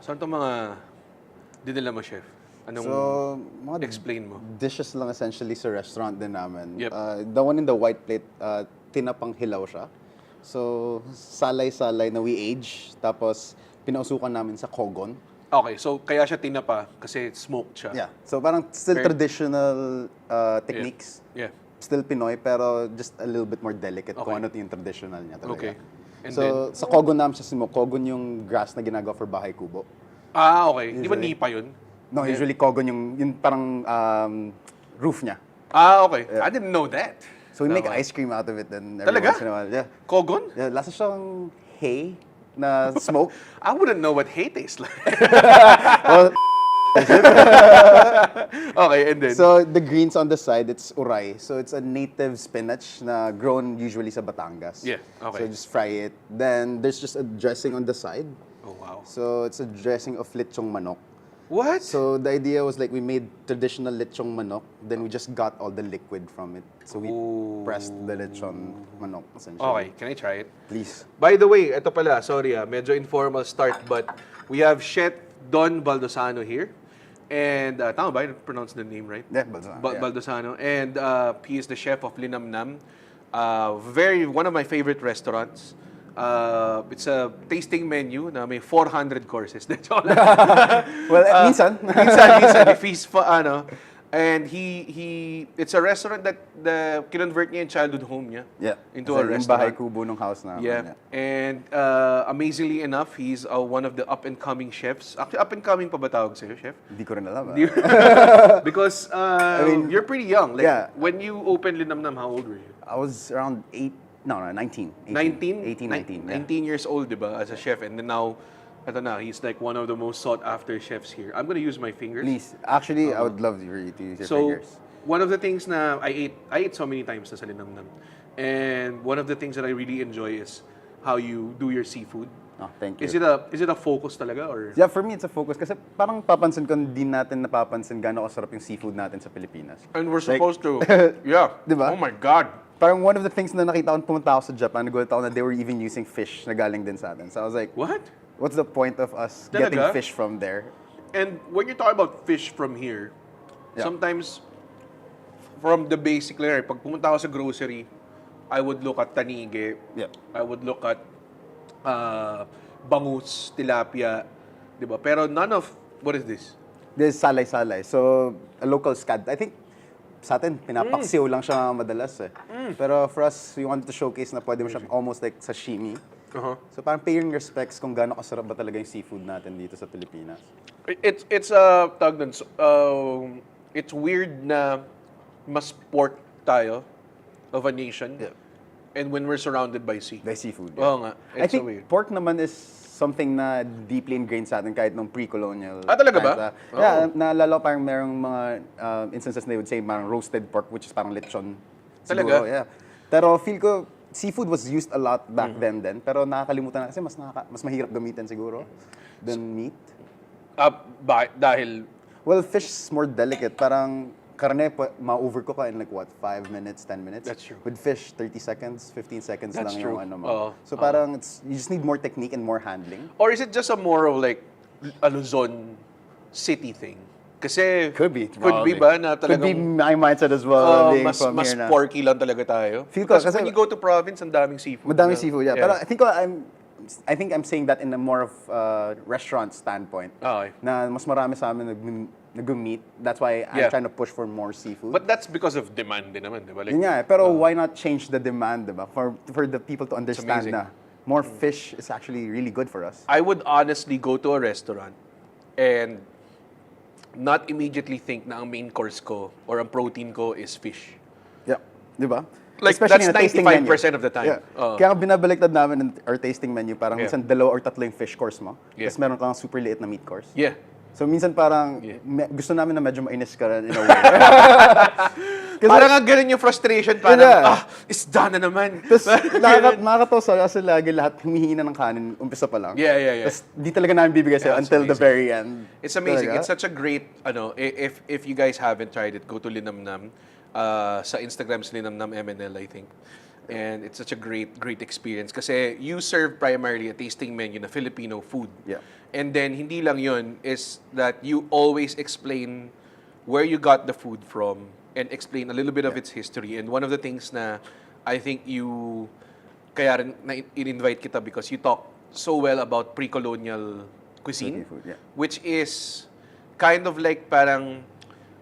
Saan itong mga dinala mo, chef? Anong mga explain mo? dishes lang essentially sa restaurant din namin. Yep. The one in the white plate, tinapang hilaw siya. So, salay-salay na we age. Tapos, pinausukan namin sa kogon. Okay, so kaya siya tinapa kasi smoked siya. Yeah. So, parang still traditional techniques. Yeah. Still Pinoy, pero just a little bit more delicate kung Okay. ano yung traditional niya talaga. Okay. And So, then? sa kogon namin siya smoke. Kogon yung grass na ginagawa for bahay kubo. Ah, okay. Di ba Usually. nipa yun? No, usually kogon yung parang roof niya. Ah, okay. I didn't know that. So we make Okay. ice cream out of it then every Talaga? once in a while. Yeah. Kogon? Yeah, lasa siyang hay na smoke. I wouldn't know what hay tastes like. Well, Okay, and then? so the greens on the side, it's uray. So it's a native spinach na grown usually sa Batangas. Yeah, okay. So just fry it. Then there's just a dressing on the side. Oh, wow. So it's a dressing of lechong manok. What? So the idea was like we made traditional lechong manok, then we just got all the liquid from it. So we pressed the lechon manok essentially. Okay, can I try it? Please. By the way, ito pala, sorry medyo informal start, but we have Chef Don Baldosano here. And, tama ba? I pronounced the name right? Yeah, Baldosano. Yeah. Baldosano. And he is the chef of Lamam. One of my favorite restaurants. It's a tasting menu na may 400 courses. Well, minsan. minsan, if he's, and it's a restaurant that kinonvert niya yung childhood home niya Yeah. into Kasi a yung restaurant. bahay kubo ng house namin. Yeah. And amazingly enough, he's one of the up-and-coming chefs. Actually, up-and-coming pa ba tawag sa'yo, chef? Hindi ko rin alam. Because you're pretty young. Like, yeah. when you opened Linamnam, how old were you? I was around 19. 19? 18, 19. Yeah. 19 years old, di ba, as a chef. And then now, ito na, he's like one of the most sought-after chefs here. I'm gonna use my fingers. Please. Actually, I would love you to use your So, fingers. one of the things na I ate so many times na sa Linamnam. And one of the things that I really enjoy is how you do your seafood. Oh, thank you. Is it a focus talaga or? Yeah, for me, it's a focus. Kasi parang papansin ko, hindi natin napapansin gaano kasarap yung seafood natin sa Pilipinas. And we're supposed to. Yeah. Diba? Oh my God. Parang one of the things na nakita ko, pumunta ako sa Japan, nagulat ako na they were even using fish na galing din sa atin. So I was like, What? what's the point of us getting Talaga? fish from there? And when you're talking about fish from here, Yeah. sometimes from the basic layer, pag pumunta ako sa grocery, I would look at tanige. Yeah. I would look at bangus, tilapia, di ba? Pero none of, what is this? This is salay-salay. So, a local scad. I think sa atin, pinapaksiw lang siya madalas eh. Pero for us, we wanted to showcase na pwede mo siya almost like sashimi. Uh-huh. So parang paying respects kung gaano kasarap ba talaga yung seafood natin dito sa Pilipinas. It's tawag dun, it's weird na mas pork tayo of a nation. Yeah. And when we're surrounded by sea. By seafood. Oo nga. I It's think so weird. pork naman is something na deeply ingrained sa atin kahit nung pre-colonial. Ah, talaga ba? times, Yeah, naalala ko parang merong mga instances na they would say parang roasted pork which is parang lechon. Talaga? Siguro, yeah. Pero feel ko, seafood was used a lot back then din. Pero nakakalimutan na kasi mas mahirap gamitin siguro than meat. Dahil, Well, fish is more delicate. Parang karne, ma-overcook ka in like what, 5 minutes, 10 minutes? That's true. With fish, 30 seconds, 15 seconds That's lang true. yung ano mo. Oo. So parang you just need more technique and more handling. or is it just a more of like a Luzon city thing? Kasi Could be. Could be ba na Could be talagang my mindset as well. being mas from mas here na. porky lang talaga tayo? Feel ko, Because kasi- when you go to province, ang daming seafood. Madaming na. seafood, yeah. Pero I think I'm saying that in a more of restaurant standpoint. Okay. Na mas marami sa amin nag-meet. That's why Yeah. I'm trying to push for more seafood. But that's because of demand din naman, di ba? Like, Yun nga eh. Pero why not change the demand, diba? For the people to understand amazing. na more fish is actually really good for us. I would honestly go to a restaurant and not immediately think na ang main course ko or ang protein ko is fish. Yeah. Diba? Like, Especially that's in a tasting menu. 95% of the time. Yeah. Oo. Kaya nga binabaliktad namin in our tasting menu, parang Yeah. minsan 2 or 3 yung fish course mo. Yeah. Tapos meron kang super liit na meat course. Yeah. So minsan parang Yeah. gusto namin na medyo mainis ka rin in a way. Parang nga ganun yung frustration, parang, Yeah. isda na naman. Tapos nakakatawa sa kasi lagi lahat humihingi na ng kanin, umpisa pa lang. Yeah. Tapos di talaga namin bibigay sa'yo Yeah, it's until the amazing. very end. It's amazing. Talaga. It's such a great, if you guys haven't tried it, go to Linamnam. Sa Instagram's Linamnam MNL, I think. And it's such a great experience kasi you serve primarily a tasting menu na Filipino food. Yeah. And then, hindi lang yun, is that you always explain where you got the food from and explain a little bit of its history. And one of the things na I think kaya rin in-invite kita because you talk so well about pre-colonial cuisine, Food, yeah. which is kind of like parang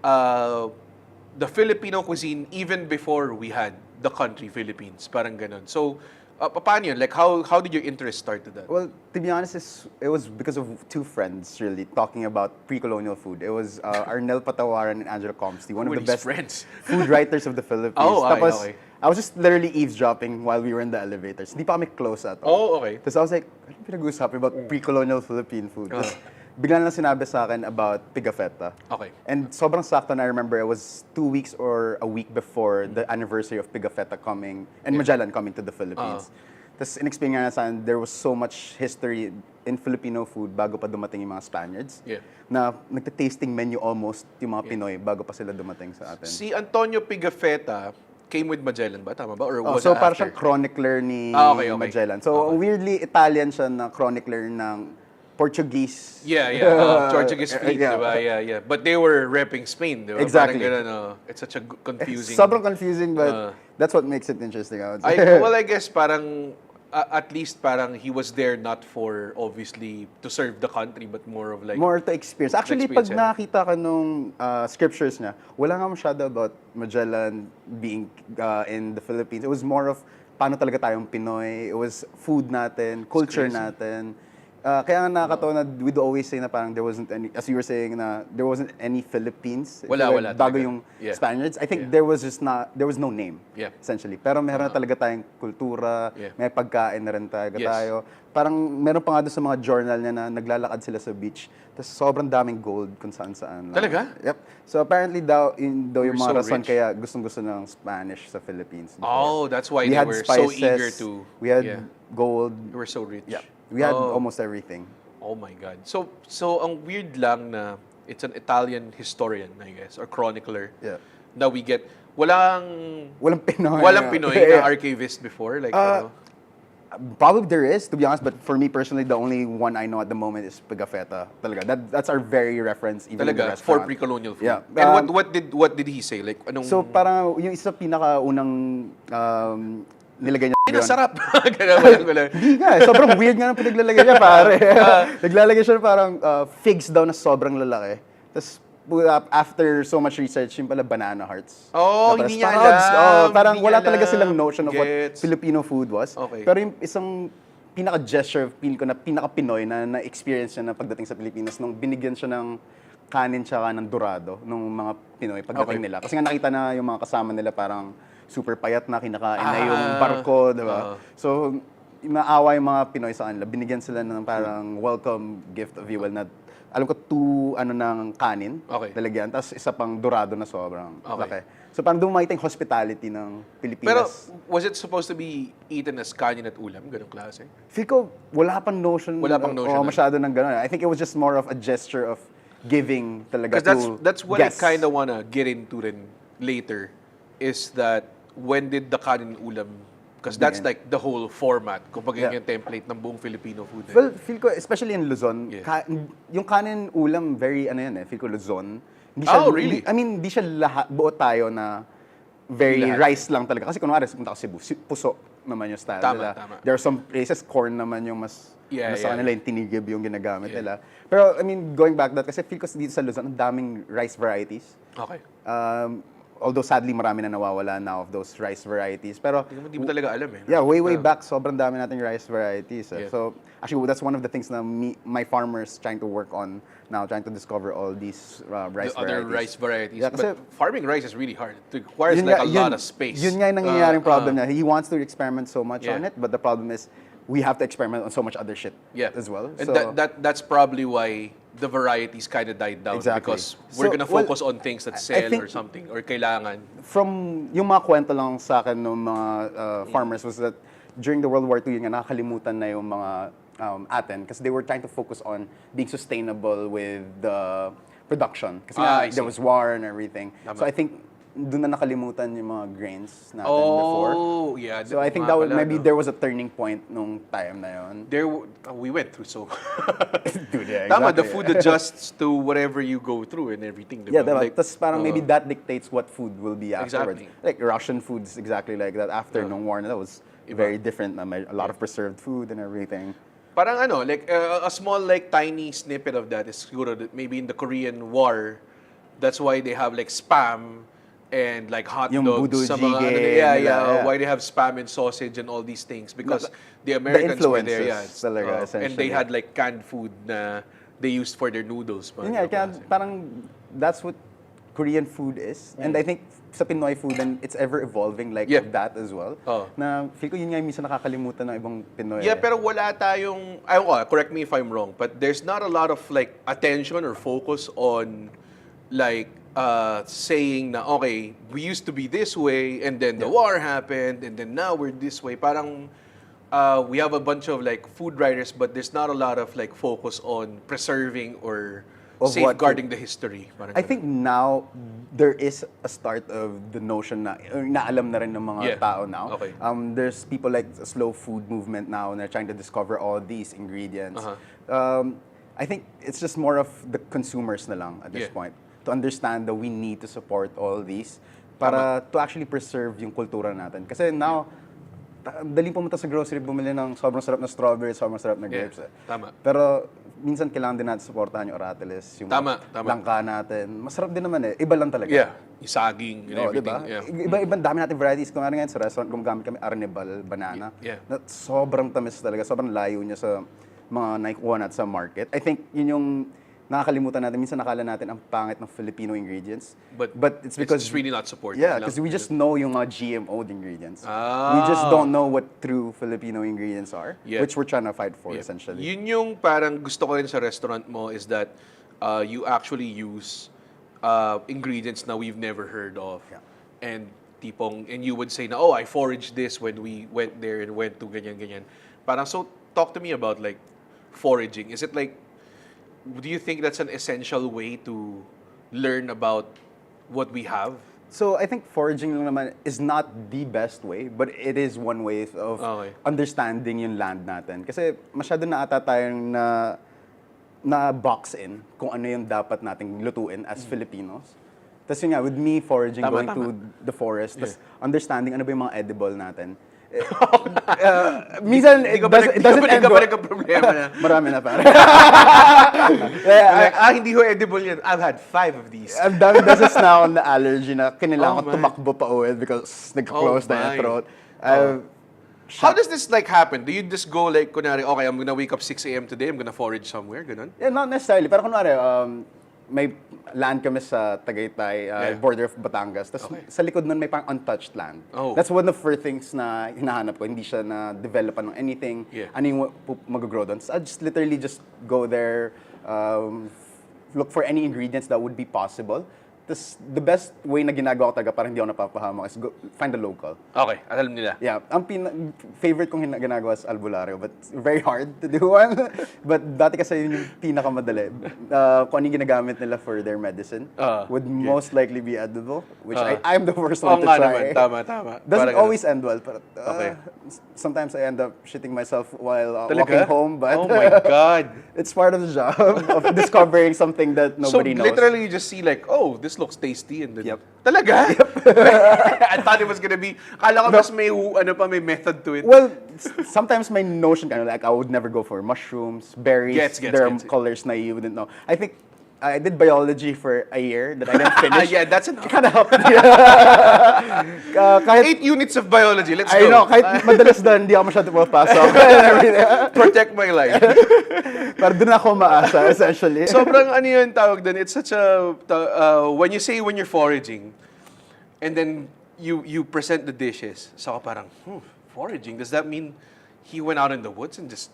the Filipino cuisine even before we had the country Philippines. Parang ganun. So, paano yun? Like, how did your interest start to that? Well, to be honest, it was because of two friends really talking about pre-colonial food. It was Arnel Patawaran and Angelo Comsty, one of the best friends? food writers of the Philippines. Oh, okay, Tapos, okay. I was just literally eavesdropping while we were in the elevators. Hindi pa kami close at all. Oh, okay. Tapos I was like, ano pinag-uusapan about pre-colonial Philippine food? Tapos, bigla lang sinabi sa akin about pigafetta. Okay. And sobrang sakto na I remember it was 2 weeks or a week before the anniversary of pigafetta coming and Magellan coming to the Philippines. Tapos in-explain nga sa akin, there was so much history in Filipino food bago pa dumating yung mga Spaniards. Yeah. Na nagta-tasting menu almost yung mga Pinoy bago pa sila dumating sa atin. Si Antonio Pigafetta came with Magellan ba? Tama ba? Or was So it parang after? siyang chronicler ni Okay. Magellan. So weirdly Italian siya na chronicler ng Portuguese. Yeah. Portuguese fleet, yeah. diba? Yeah. But they were repping Spain, diba? Exactly. Parang ganun, it's such a confusing... Sobrang confusing, but that's what makes it interesting, I would say. I guess parang, at least parang he was there not for, obviously, to serve the country, but more of like... More to experience. Actually, pag nakita ka nung scriptures niya, wala nga masyado about Magellan being in the Philippines. It was more of paano talaga tayong Pinoy. It was food natin, culture natin. Kaya nga nakakatawa na we'd always say na parang there wasn't any, as you were saying na there wasn't any Philippines. Wala Bago talaga. yung Spaniards. I think there was no name, essentially. Pero meron na talaga tayong kultura, may pagkain na rin tayo. Parang meron pa nga doon sa mga journal niya na naglalakad sila sa beach. Tapos sobrang daming gold kung saan-saan. Talaga? Yep. So apparently daw yung mga rason rich. kaya gustong-gusto ng Spanish sa Philippines. Oh, that's why We they had were so spices, eager to... We had gold. They were so rich. Yeah. We had almost everything. Oh my God. So ang weird lang na it's an Italian historian, I guess, or chronicler. Yeah. Na we get, walang Pinoy. na archivist before. Like, Probably there is, to be honest, but for me personally, the only one I know at the moment is Pigafetta. Talaga. That's our very reference, even in the talaga, restaurant. for pre-colonial food. Yeah. And what did he say? Like, anong... So parang yung isa pinakaunang nilagay niya. Ang sarap! Wala. Hindi nga, sobrang weird nga ng pinaglalagay niya, pare. Naglalagay siya ng parang figs daw na sobrang lalaki. Tapos after so much research, yung pala banana hearts. Oh, Na hindi niya sprouts. alam. Parang Hindi wala niya talaga alam. silang notion of what Gets. Filipino food was. Okay. Pero yung isang pinaka-gesture, feel ko na pinaka-Pinoy na experience niya na pagdating sa Pilipinas nung binigyan siya ng kanin tsaka ng dorado nung mga Pinoy pagdating nila. Kasi nga nakita na yung mga kasama nila parang super payat na, kinakain na yung barko, di ba? So, maawa yung mga Pinoy sa kanila. Binigyan sila ng parang welcome gift of you na alam ko 2 ng kanin, lalagyan, tapos isa pang dorado na sobrang laki. So parang doon makita yung hospitality ng Pilipinas. Pero was it supposed to be eaten as kanin at ulam? Ganong klase? Feel ko wala pang notion masyado ng gano'n. I think it was just more of a gesture of giving talaga to that's what guests. I kind of wanna get into rin later, is that when did the kanin ulam, because that's like the whole format, kumbaga yung template ng buong Filipino food. Well, feel ko, especially in Luzon, yung kanin ulam, very feel ko Luzon. Hindi siya, really? Hindi siya lahat, buo tayo na very rice lang talaga. Kasi kunwari, punta ka Cebu, puso naman yung style nila. Tama. There are some places, corn naman yung mas sa kanila yung tinigib yung ginagamit nila. Pero, going back that, kasi feel ko dito sa Luzon, ang daming rice varieties. Okay. Although sadly marami na nawawala now of those rice varieties. Pero hindi mo talaga alam eh. Yeah, way back sobrang dami nating rice varieties. So actually that's one of the things na my farmers trying to work on now, trying to discover all these rice varieties. Other rice varieties. Yeah, but farming rice is really hard. It requires like a lot of space. Yun nga yung nangyayaring problem niya. He wants to experiment so much on it, but the problem is we have to experiment on so much other shit as well. And so, that's probably why the varieties kind of died down. Exactly. Because we're gonna focus on things that sell or something, or kailangan. From yung mga kwento lang sa akin ng mga farmers was that during the World War II, yung nakakalimutan na yung mga atin kasi they were trying to focus on being sustainable with the production. Kasi there was war and everything. So I think doon na nakalimutan yung mga grains natin before. Oh, yeah. So I think nga that pala, maybe no? there was a turning point nung time na yon. We went through so. Dude, yeah, Tama, the exactly. food adjusts to whatever you go through and everything, diba? Yeah, diba? Like, Tas parang maybe that dictates what food will be afterwards. Exactly. Like Russian food is exactly like that. After nung war, that was very different. Na may a lot of preserved food and everything. parang ano, like a small like tiny snippet of that is siguro that maybe in the Korean War, that's why they have like spam and like hot Yung dogs budo sa mga ano, jjigae yeah, nila, yeah. why they have spam and sausage and all these things because the Americans were there, yeah. influences talaga, And they essentially. had like canned food na they used for their noodles. Yun nga, kaya parang that's what Korean food is. And I think sa Pinoy food, and it's ever evolving like Yeah. that as well. Oh. Na feel ko yun nga yung minsan nakakalimutan ng ibang Pinoy. Yeah, pero wala tayong, correct me if I'm wrong, but there's not a lot of like attention or focus on like saying na, okay, we used to be this way and then the war happened and then now we're this way. Parang we have a bunch of like food writers but there's not a lot of like focus on preserving or Of what- safeguarding the history. Parang I think now there is a start of the notion na naalam na rin ng mga Yeah. tao now. Okay. There's people like the slow food movement now and they're trying to discover all these ingredients. I think it's just more of the consumers na lang at this Yeah. point to understand that we need to support all these para to actually preserve yung kultura natin. Kasi now, daling pumunta sa grocery, bumili ng sobrang sarap na strawberry, sobrang sarap na Yeah, grapes. tama. Pero minsan kailangan din natin supportahan yung aratiles, yung Tama, tama. langka natin. Masarap din naman eh. Iba lang talaga. Yeah, yung saging and Oo, everything. diba? Yeah. Iba-ibang dami natin varieties. Kung ano ngayon sa restaurant, gumagamit kami arnibal, banana. Yeah. Na sobrang tamis talaga. Sobrang layo niya sa mga naikuha natin sa market. I think yun yung nakakalimutan natin. Minsan nakala natin ang pangit ng Filipino ingredients. But it's because it's really not supported. yeah, lang. because we just know yung mga GMO'd ingredients. Ah. We just don't know what true Filipino ingredients are, Yeah. which we're trying to fight for Yeah. essentially. Yun yung parang gusto ko rin sa restaurant mo is that you actually use ingredients na we've never heard of. Yeah. And and you would say na, oh, I foraged this when we went there and went to ganyan. Parang, so talk to me about like foraging. Is it like, do you think that's an essential way to learn about what we have? So I think foraging lang naman is not the best way, but it is one way of Okay. understanding yung land natin. Kasi masyado na ata tayong na box in kung ano yung dapat nating lutuin as Filipinos. Tapos yun nga, with me foraging, Tama, going tama. to the forest, tapos understanding ano ba yung mga edible natin. Minsan, it doesn't end Hindi ka well. pa nagka-problema na. Marami na pare. Like, hindi ho edible yan. I've had 5 of these. Ang daming beses na ako na allergy na kailangan Oh, ko my. tumakbo pa uwi because nag-close Oh, na yung my. throat. How does this like happen? Do you just go like, kunwari, okay, I'm gonna wake up 6 a.m. today, I'm gonna forage somewhere, ganun? Yeah, not necessarily. Pero kunwari, may land kami sa Tagaytay, Yeah. border of Batangas. Tapos Okay. sa likod nun may pang untouched land. Oh. That's one of the first things na hinahanap ko. Hindi siya na-developan ng anything. Yeah. Ano yung mag-grow doon. So I just literally just go there, look for any ingredients that would be possible. Tapos the best way na ginagawa ko talaga para hindi ako napapahamak is find a local. Okay, alam nila. Yeah, ang favorite kong ginagawa is albularyo, but it's very hard to do one. But dati kasi yun yung pinakamadali. Kung ano yung ginagamit nila for their medicine would most likely be edible, which I'm the first one to nga try. naman, tama. Doesn't Parang always end well, but Okay. sometimes I end up shitting myself while Talaga? walking home. But Oh my God. it's part of the job of discovering something that nobody knows. Literally you just see like, oh, this looks tasty and then, Yep. Talaga? I thought it was gonna be, kala ko mas may, may method to it. Well, sometimes my notion kind of like I would never go for mushrooms, berries. Gets, there are gets. colors na you wouldn't know. I think I did biology for a year that I didn't finish. Yeah, that's enough. Kind of helped. Kahit 8 units of biology, let's I go. know, kahit madalas doon, hindi ako masyado pumapasok. and everything. Protect my life. Pero doon ako maasa, essentially. Sobrang ano yun tawag doon, it's such a, when you say when you're foraging, and then you present the dishes, so ako parang, foraging, does that mean he went out in the woods and just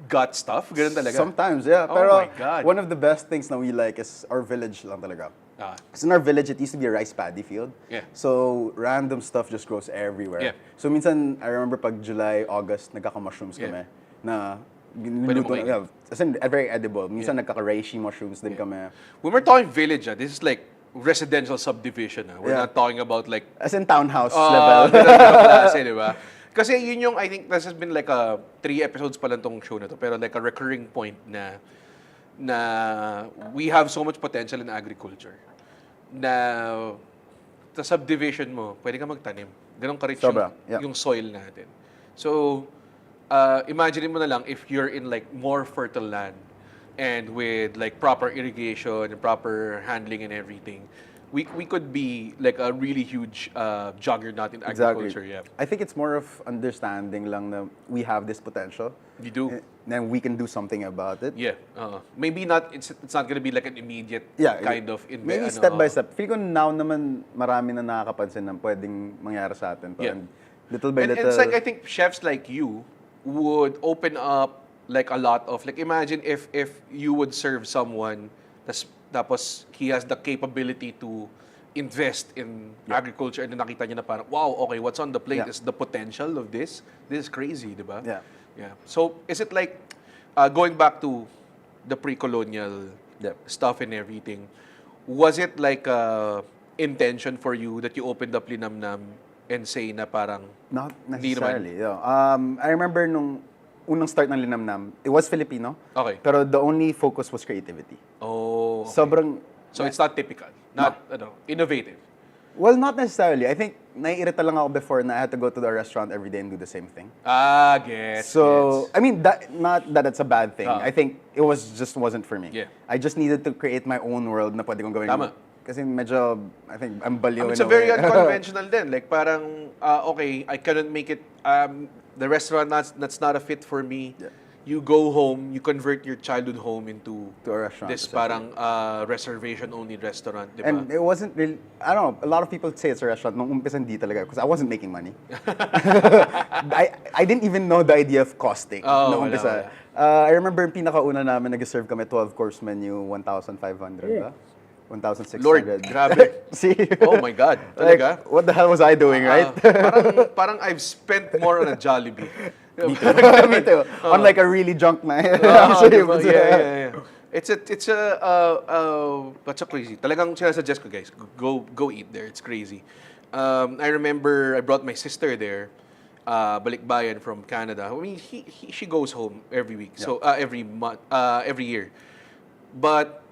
got stuff? Ganun talaga? Sometimes, yeah. Oh Pero my God. one of the best things na we like is our village lang talaga. Because in our village, it used to be a rice paddy field. Yeah. So, random stuff just grows everywhere. Yeah. So, minsan, I remember pag July, August, nagkaka-mushrooms kami. Na, Pwede mo yeah, as in, very edible. Minsan, nagkaka-reishi mushrooms din kami. When we're talking village, this is like residential subdivision. We're Yeah. not talking about like As in townhouse level. ganun klase, di ba? Kasi yun yung, I think, this has been like 3 episodes pa lang tong show na to, pero like a recurring point na we have so much potential in agriculture na sa subdivision mo, pwede ka magtanim. Ganun ka-rich Sobra, yeah. yung soil natin. So, imagine mo na lang if you're in like more fertile land and with like proper irrigation and proper handling and everything, we could be like a really huge juggernaut in agriculture. Yeah. I think it's more of understanding lang na we have this potential. You do. Then we can do something about it. Yeah. Maybe not, it's not gonna be like an immediate kind of maybe step by step. Feel ko now naman marami na nakakapansin ng pwedeng mangyari sa atin. Yeah. Little by And little. it's like, I think chefs like you would open up like a lot of, like imagine if you would serve someone tapos he has the capability to invest in agriculture and then nakita niya na parang, wow, okay, what's on the plate is the potential of this. This is crazy, di ba? Yeah. Yeah. So, is it like, going back to the pre-colonial stuff and everything, was it like intention for you that you opened up Linamnam and say na parang... Not Hindi naman. necessarily. I remember nung unang start ng Linamnam, it was Filipino. Okay. Pero the only focus was creativity. Oh, okay. Sobrang... So it's not typical, not innovative. Well, not necessarily. I think naiirita lang ako before na I had to go to the restaurant every day and do the same thing. Gets. So, I mean, not that it's a bad thing. I think it wasn't for me. Yeah. I just needed to create my own world na pwede kong gawin. Tama. Kasi medyo, I think, I'm baliw It's in a very way. unconventional din. Like parang, okay, I couldn't make it, the restaurant, that's not a fit for me. Yeah. You go home, you convert your childhood home into To a restaurant, this essentially. parang reservation-only restaurant, di ba? And it wasn't really, I don't know, a lot of people say it's a restaurant. Nung umpisa hindi talaga, because I wasn't making money. I didn't even know the idea of costing. Nung wala, umpisa. I remember yung pinakauna namin, nag-serve kami 12-course menu, 1,500 ba? 1,600. Lord, grabe. See? Oh my God, talaga? Like, what the hell was I doing, right? Parang I've spent more on a Jollibee. Me too. On like a really drunk night. Diba? Yeah. It's what's crazy. Talagang sinasuggest ko, guys, go eat there. It's crazy. I remember I brought my sister there, balikbayan from Canada. I mean, she goes home every week, so every month, every year. But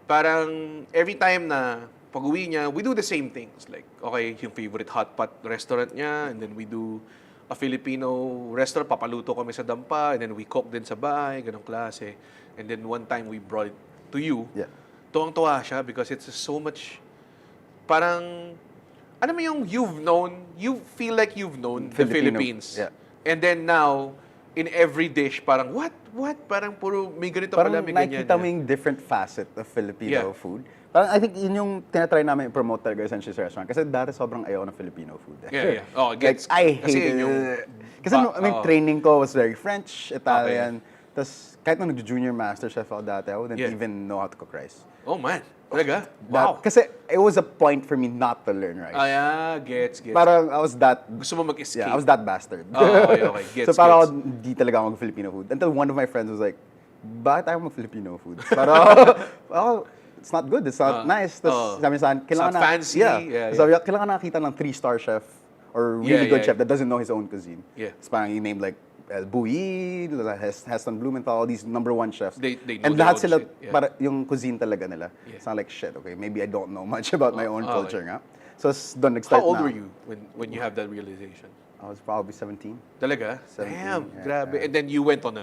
parang every time na pag-uwi niya, we do the same things. Like, okay, yung favorite hot pot restaurant niya, and then we do a Filipino restaurant, papaluto kami sa dampa, and then we cook din sa bahay, ganong klase. And then one time we brought it to you. Yeah. Tuwang-tuwa siya because it's so much, parang, ano mo yung you feel like you've known the Filipino. Philippines. Yeah. And then now, in every dish, parang, what? Parang puro, may ganito pala, Parang may ganyan. nakikita mo yung different facet of Filipino Yeah. food. Parang I think yun yung tinatry namin i-promote talaga essentially sa restaurant. Kasi dati sobrang ayaw ng Filipino food. Yeah. Oh, Like, gets. I kasi hate yun it. Kasi training ko was very French, Italian. Tapos kahit nung nag-junior master chef ako dati, I wouldn't even know how to cook rice. Oh man, talaga? Wow. Kasi it was a point for me not to learn rice. Gets. Parang I was that... Gusto mo mag-escape? Yeah, I was that bastard. Okay. Gets, so parang gets. ako, di talaga ako mag-Filipino food. Until one of my friends was like, bakit ayaw mag-Filipino food? Parang, it's not good, it's not nice. Tapos sabi niya sa akin, kailangan not fancy. Yeah. Sabi niya, kailangan nakakita ng 3-star chef or really good chef that doesn't know his own cuisine. Yeah. Tapos parang he named like El Bui, Heston Blumenthal, all these #1 chefs. They know and their lahat own sila, shit. Yeah. para, yung cuisine talaga nila. It's not like, shit, okay, maybe I don't know much about my own culture nga. So doon nag-start How old na. were you when you have that realization? I was probably 17. Talaga? 17, Damn, yeah. grabe. And then you went on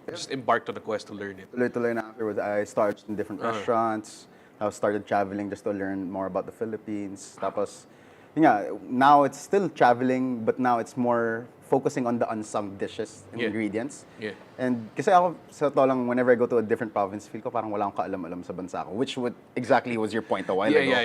just embarked on a quest to learn it. Tuloy-tuloy na afterwards, I started in different restaurants. I started traveling just to learn more about the Philippines. Tapos, yun nga, now it's still traveling, but now it's more focusing on the unsung dishes and ingredients. Yeah. And kasi ako, sa totoo lang, whenever I go to a different province, feel ko parang wala akong kaalam-alam sa bansa ko, which exactly was your point a while ago. Yeah.